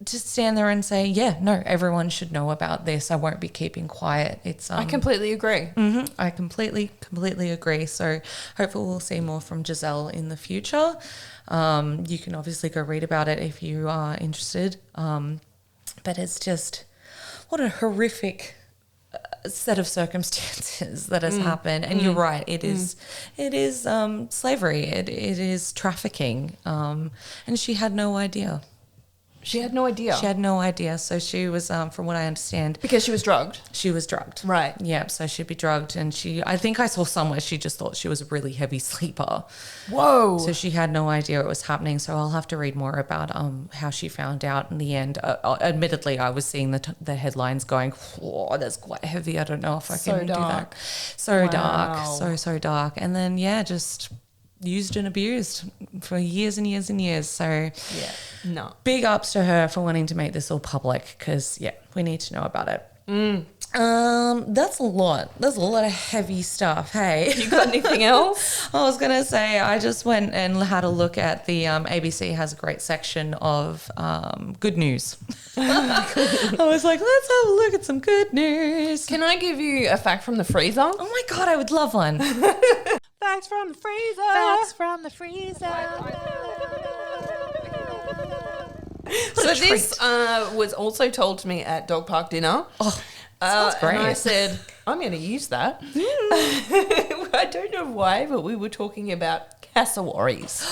Just stand there and say, yeah, no, everyone should know about this. I won't be keeping quiet. I completely agree. I completely agree. So hopefully we'll see more from Giselle in the future. You can obviously go read about it if you are interested. But it's just, what a horrific set of circumstances that has happened. And you're right, it is slavery. It is trafficking. And she had no idea. She had no idea. So she was, from what I understand... Because she was drugged? She was drugged. Right. Yeah, so she'd be drugged. And I think I saw somewhere she just thought she was a really heavy sleeper. Whoa. So she had no idea it was happening. So I'll have to read more about how she found out in the end. Admittedly, I was seeing the headlines going, whoa, that's quite heavy. I don't know if I can do that. So dark. So dark. And then, just... used and abused for years and years and years. So big ups to her for wanting to make this all public, because we need to know about it. That's a lot. There's a lot of heavy stuff. Hey, you got anything else? I was gonna say, I just went and had a look at the ABC has a great section of good news. I was like, let's have a look at some good news. Can I give you a fact from the freezer? Oh my God, I would love one. Facts from the freezer. Facts from the freezer. So this was also told to me at dog park dinner. Oh, sounds great. And I said, I'm going to use that. I don't know why, but we were talking about cassowaries.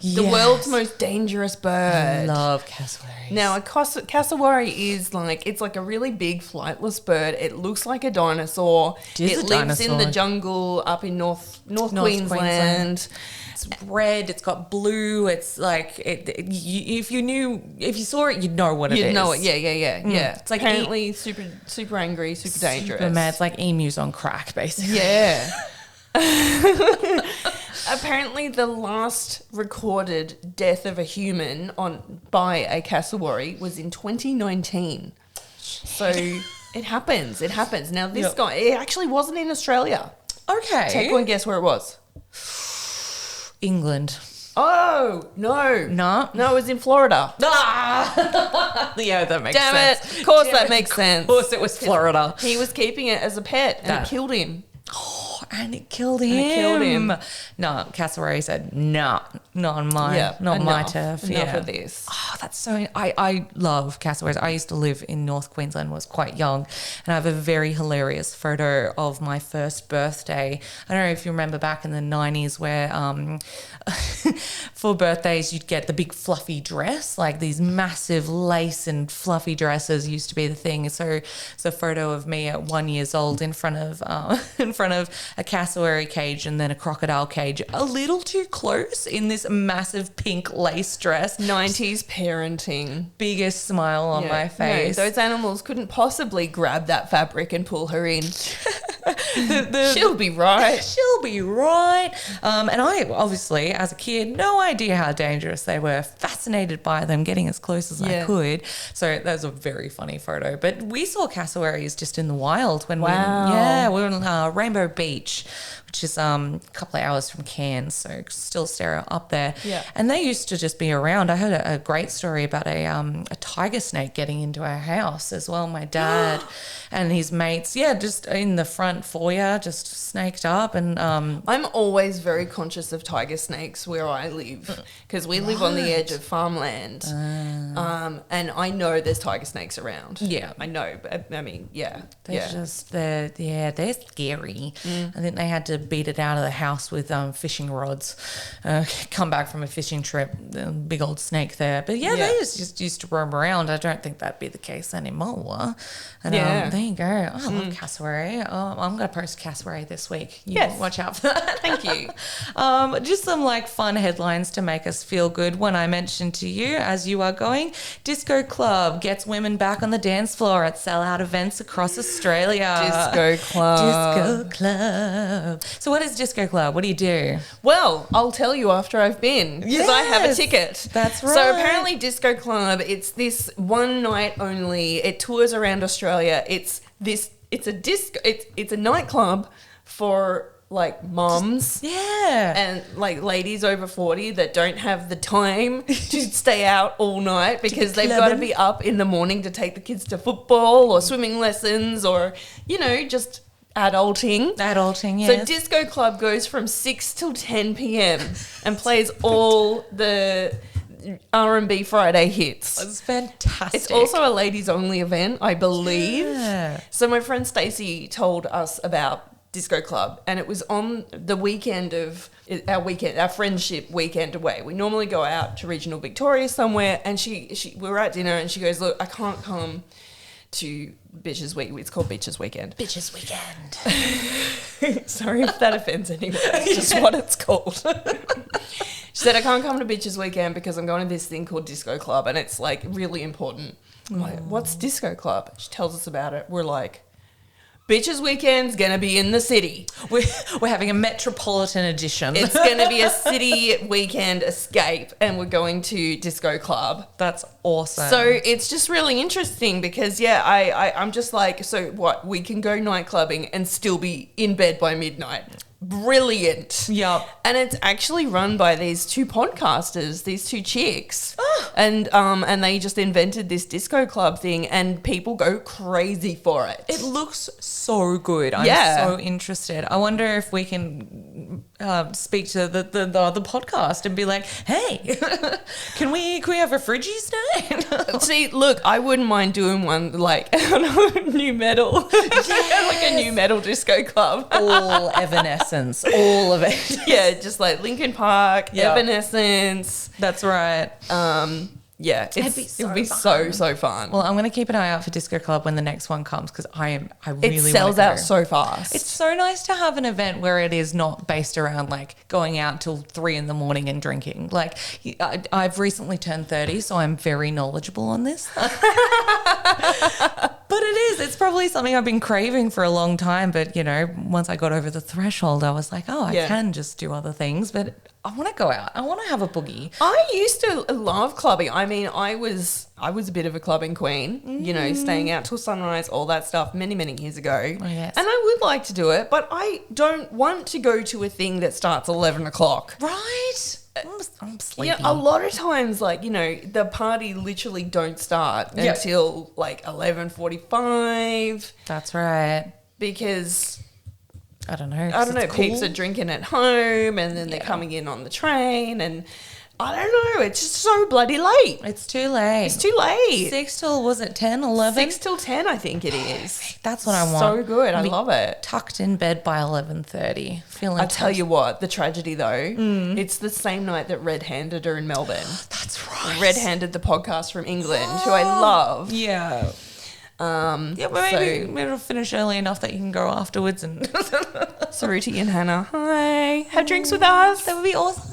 The world's most dangerous bird. I love cassowaries. Now, a cassowary is it's like a really big flightless bird. It looks like a dinosaur. It lives in the jungle up in North Queensland. It's red. It's got blue. It's like if you saw it, you'd know what it is. You'd know it. Yeah. It's like apparently super angry, super dangerous. Super mad. It's like emus on crack, basically. Yeah. Apparently, the last recorded death of a human by a cassowary was in 2019. So it happens. Now, this guy, it actually wasn't in Australia. Okay. Take one guess where it was. England. Oh, no. No, it was in Florida. Yeah, that makes sense. Damn it. Of course that makes sense. Of course it was Florida. He was keeping it as a pet and it killed him. Oh, and it killed him. No, cassowary said, no, not on mine. Yeah, not my turf. Enough of this. Oh, that's so... I love cassowaries. I used to live in North Queensland, was quite young, and I have a very hilarious photo of my first birthday. I don't know if you remember back in the 90s where for birthdays you'd get the big fluffy dress, like these massive lace and fluffy dresses used to be the thing. So it's a photo of me at 1 year old in front of a cassowary cage and then a crocodile cage, a little too close in this massive pink lace dress. 90s parenting. Biggest smile on my face. No, those animals couldn't possibly grab that fabric and pull her in. She'll be right. She'll be right. And I obviously, as a kid, no idea how dangerous they were. Fascinated by them, getting as close as I could. So that was a very funny photo. But we saw cassowaries just in the wild when we were on Rainbow Beach, which is a couple of hours from Cairns, so still up there. Yeah. And they used to just be around. I heard a great story about a tiger snake getting into our house as well. My dad and his mates, just in the front foyer, just snaked up. And I'm always very conscious of tiger snakes where I live because we live on the edge of farmland. And I know there's tiger snakes around. Yeah. I know. But I mean, They're they're scary. I think they had to beat it out of the house with fishing rods. Come back from a fishing trip, big old snake there. But they just used to roam around. I don't think that'd be the case anymore. And there you go. I love cassowary. I'm going to post cassowary this week. Watch out for that. Thank you. Just some fun headlines to make us feel good. When I mentioned to you, as you are going, Disco Club gets women back on the dance floor at sellout events across Australia. Disco Club. Disco Club. So what is Disco Club? What do you do? Well, I'll tell you after I've been because I have a ticket. That's right. So apparently Disco Club, it's this one night only. It tours around Australia. It's a nightclub for moms. And ladies over 40 that don't have the time to stay out all night because they've got to be up in the morning to take the kids to football or swimming lessons or, just adulting. Yes. So Disco Club goes from 6 till 10 p.m. and plays all the R&B Friday hits. It's fantastic. It's also a ladies only event, I believe. Yeah. So my friend Stacey told us about Disco Club and it was on the weekend of our friendship weekend away. We normally go out to regional Victoria somewhere and we were at dinner and she goes, look, I can't come to Bitches Week. It's called Bitches Weekend. Bitches Weekend. Sorry if that offends anyone. It's just what it's called. She said, I can't come to Bitches Weekend because I'm going to this thing called Disco Club and it's really important. I'm like, what's Disco Club? She tells us about it. We're like, Bitches Weekend's going to be in the city. We're having a metropolitan edition. It's going to be a city weekend escape and we're going to Disco Club. That's awesome. So it's just really interesting because, I'm just like, so what? We can go night clubbing and still be in bed by midnight. Brilliant. Yep. And it's actually run by these two podcasters, these two chicks. Oh. And they just invented this Disco Club thing and people go crazy for it. It looks so good. I'm so interested. I wonder if we can speak to the other podcast and be like, hey, can we have a Fridgies night? See, look, I wouldn't mind doing one new metal. Like a new metal disco club. All Evanescence, all of it. Yeah, just like Linkin Park, Evanescence. That's right. It would be so fun. Well, I'm going to keep an eye out for Disco Club when the next one comes because I really it sells wanna go. out so fast. It's so nice to have an event where it is not based around going out till 3 a.m. and drinking. I've recently turned 30, so I'm very knowledgeable on this. But it's probably something I've been craving for a long time. But, once I got over the threshold, I was like, I can just do other things. But I want to go out. I want to have a boogie. I used to love clubbing. I mean, I was a bit of a clubbing queen, staying out till sunrise, all that stuff many, many years ago. Oh, yes. And I would like to do it, but I don't want to go to a thing that starts 11 o'clock. Right? I'm sleepy. Yeah, a lot of times, the party literally don't start until 11:45. That's right. Because I don't know. Peeps are drinking at home and then they're coming in on the train and I don't know. It's just so bloody late. It's too late. 6 till, was it 10, 11? 6 till 10, I think it is. That's what I want. So good. I love it. Tucked in bed by 11:30. I tell you what, the tragedy though, it's the same night that Red Handed are in Melbourne. That's right. Red Handed, the podcast from England, who I love. Yeah. But maybe it'll finish early enough that you can go afterwards and Saruti and Hannah, hi, have drinks with us. That would be awesome.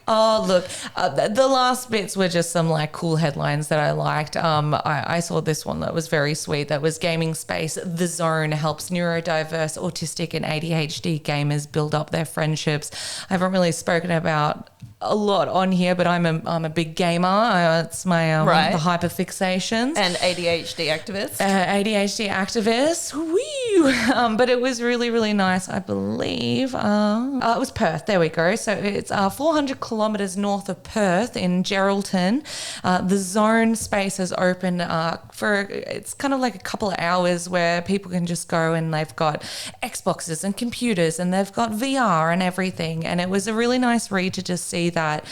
Oh, look, the last bits were just some like cool headlines that I liked. I saw this one that was very sweet. That was gaming space. The Zone helps neurodiverse, autistic and ADHD gamers build up their friendships. I haven't really spoken about a lot on here, but I'm a big gamer. It's my the hyperfixations and ADHD activist. ADHD activist. Woo! But it was really, really nice. I believe it was Perth. There we go. So it's 400 kilometers north of Perth in Geraldton. The Zone space has opened it's kind of like a couple of hours where people can just go, and they've got Xboxes and computers, and they've got VR and everything. And it was a really nice read to just see that,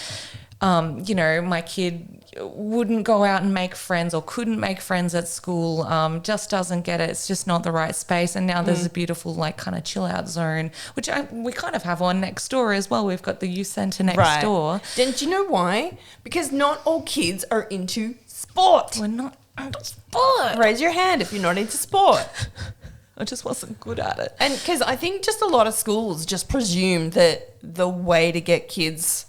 my kid wouldn't go out and make friends or couldn't make friends at school, just doesn't get it. It's just not the right space. And now there's a beautiful like kind of chill out zone, which we kind of have one next door as well. We've got the youth centre next door. Didn't you know why? Because not all kids are into sport. We're not into sport. Raise your hand if you're not into sport. I just wasn't good at it. And because I think just a lot of schools just presume that the way to get kids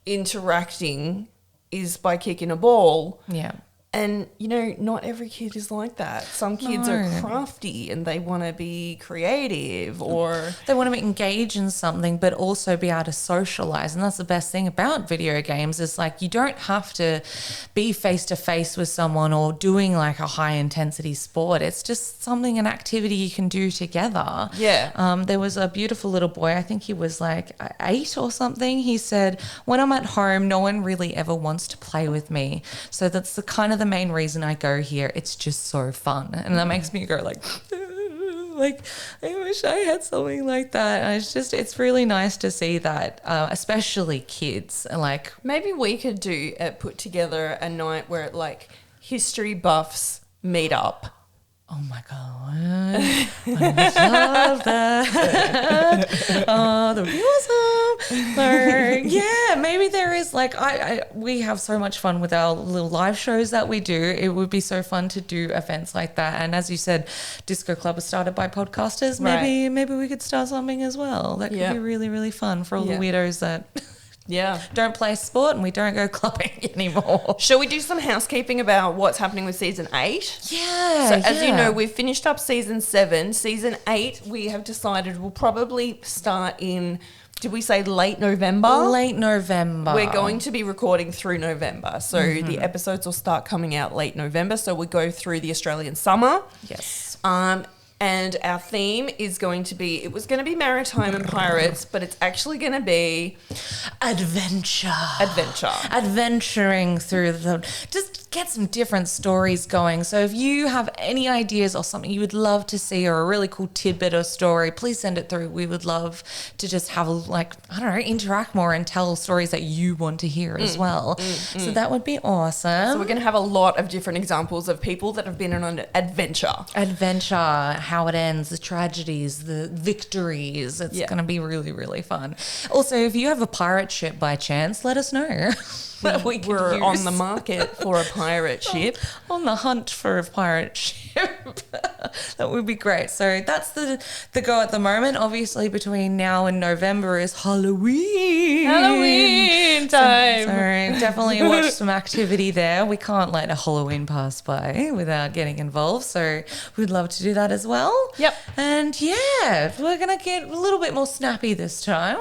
interacting is by kicking a ball. Yeah. And, not every kid is like that. Some kids are crafty and they want to be creative, or they want to engage in something but also be able to socialize. And that's the best thing about video games is like you don't have to be face-to-face with someone or doing like a high-intensity sport. It's just an activity you can do together. Yeah. There was a beautiful little boy, I think he was like 8 or something. He said, when I'm at home, no one really ever wants to play with me. So that's the kind of the main reason I go here. It's just so fun, and that makes me go like I wish I had something like that. And it's really nice to see that, especially kids. Like maybe we could put together a night where like history buffs meet up. Oh my God. I would love that. Oh, that would be awesome. So, yeah, maybe there is like, we have so much fun with our little live shows that we do. It would be so fun to do events like that. And as you said, Disco Club was started by podcasters. Maybe we could start something as well. That could be really, really fun for all the weirdos that... don't play sport and we don't go clubbing anymore. Shall we do some housekeeping about what's happening with season 8? Yeah. So as you know, we've finished up season 7. Season 8, we have decided we'll probably start in, did we say late November? Late November. We're going to be recording through November. So the episodes will start coming out late November. So we go through the Australian summer. Yes. And our theme is going to be, it was going to be maritime and pirates, but it's actually going to be adventure. Adventuring through just get some different stories going. So if you have any ideas or something you would love to see, or a really cool tidbit or story, please send it through. We would love to just have interact more and tell stories that you want to hear as well. So that would be awesome. So we're going to have a lot of different examples of people that have been on an adventure. How it ends, the tragedies, the victories. It's going to be really, really fun. Also, if you have a pirate ship by chance, let us know. We're on the market for a pirate ship. On the hunt for a pirate ship. That would be great. So that's the go at the moment. Obviously, between now and November is Halloween. Halloween time. So definitely watch some activity there. We can't let a Halloween pass by without getting involved. So we'd love to do that as well. Yep. And yeah, we're going to get a little bit more snappy this time.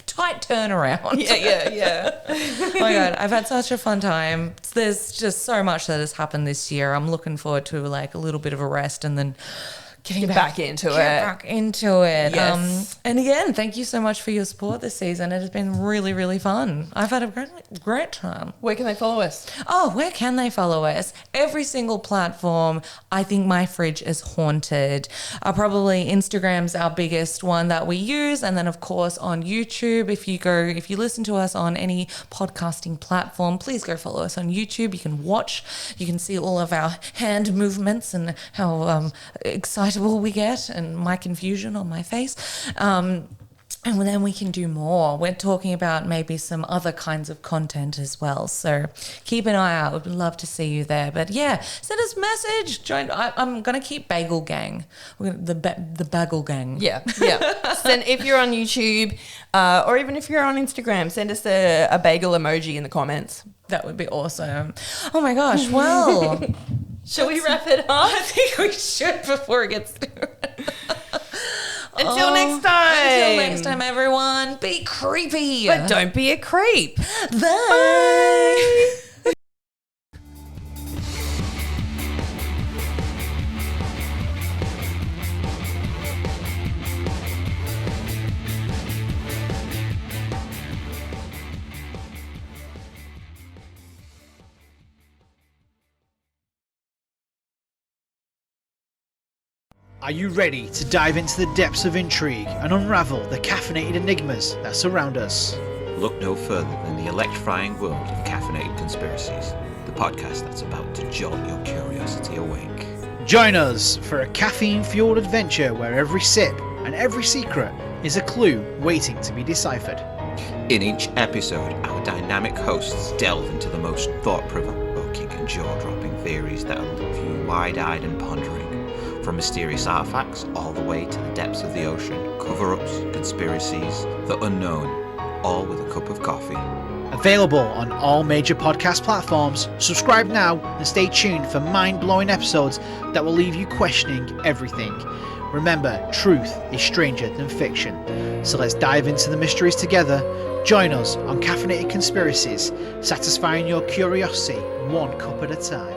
Tight turnaround. Yeah. Oh my God, I've had such a fun time. There's just so much that has happened this year. I'm looking forward to like a little bit of a rest and then get back into it. Yes. And again, thank you so much for your support this season. It has been really, really fun. I've had a great time. Where can they follow us? Where can they follow us? Every single platform. I think my fridge is haunted. Probably Instagram's our biggest one that we use. And then, of course, on YouTube, if you listen to us on any podcasting platform, please go follow us on YouTube. You can watch. You can see all of our hand movements and how excited we get and my confusion on my face. And then we can do more. We're talking about maybe some other kinds of content as well. So keep an eye out. We'd love to see you there. But yeah, send us a message. Join. I'm going to keep Bagel Gang. The Bagel Gang. Yeah. Send, if you're on YouTube or even if you're on Instagram, send us a bagel emoji in the comments. That would be awesome. Oh my gosh. Well, shall we wrap it up? I think we should before it gets too... Until next time. Until next time, everyone. Be creepy. But don't be a creep. Bye. Are you ready to dive into the depths of intrigue and unravel the caffeinated enigmas that surround us? Look no further than the electrifying world of Caffeinated Conspiracies, the podcast that's about to jolt your curiosity awake. Join us for a caffeine-fueled adventure where every sip and every secret is a clue waiting to be deciphered. In each episode, our dynamic hosts delve into the most thought-provoking and jaw-dropping theories that will leave you wide-eyed and pondering. From mysterious artifacts all the way to the depths of the ocean, cover-ups, conspiracies, the unknown, all with a cup of coffee. Available on all major podcast platforms. Subscribe now and stay tuned for mind-blowing episodes that will leave you questioning everything. Remember, truth is stranger than fiction. So let's dive into the mysteries together. Join us on Caffeinated Conspiracies, satisfying your curiosity one cup at a time.